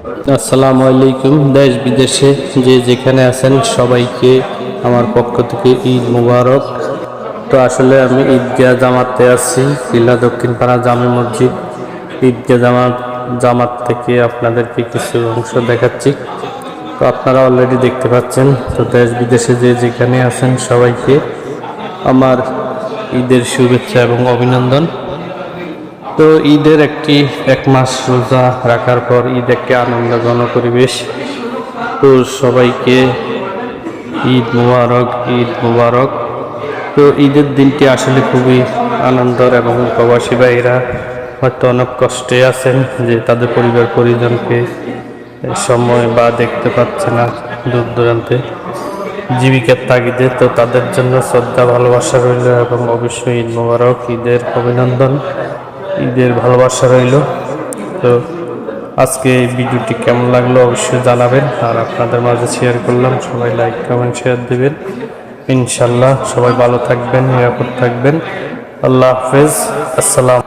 আসসালামু আলাইকুম। দেশ বিদেশে যে যেখানে আছেন সবাইকে আমার পক্ষ থেকে ঈদ মুবারক। তো আসলে আমি ঈদগাহ জামাতে আছি, কিল্লা দক্ষিণ পাড়া জামে মসজিদ ঈদগাহ জামাত থেকে আপনাদেরকে কিছু অংশ দেখাচ্ছি। তো আপনারা অলরেডি দেখতে পাচ্ছেন। তো দেশ বিদেশে যে যেখানে আছেন সবাইকে আমার ঈদের শুভেচ্ছা এবং অভিনন্দন। তো ঈদের এক মাস রোজা রাখার পর ঈদ একটি আনন্দঘন পরিবেশ। তো সবাইকে ঈদ মুবারক, ঈদ মুবারক। তো ঈদের দিনটি আসলে খুবই আনন্দের এবং প্রবাসী ভাইরা হয়তো অনেক কষ্টে আছেন যে তাদের পরিবার পরিজনকে সময় বা দেখতে পাচ্ছে না দূর দূরান্তে জীবিকার তাগিদে। তো তাদের জন্য শ্রদ্ধা ভালোবাসা রইল এবং অবশ্যই ঈদ মুবারক, ঈদের অভিনন্দন, ঈদের ভালোবাসা রইল। তো আজকে এই ভিডিওটি কেমন লাগলো অবশ্যই জানাবেন, আর আপনাদের মাঝে শেয়ার করলাম। সবাই লাইক কমেন্ট শেয়ার দেবেন। ইনশাল্লাহ সবাই ভালো থাকবেন, নিরাপদ থাকবেন। আল্লাহ হাফেজ। আসসালাম।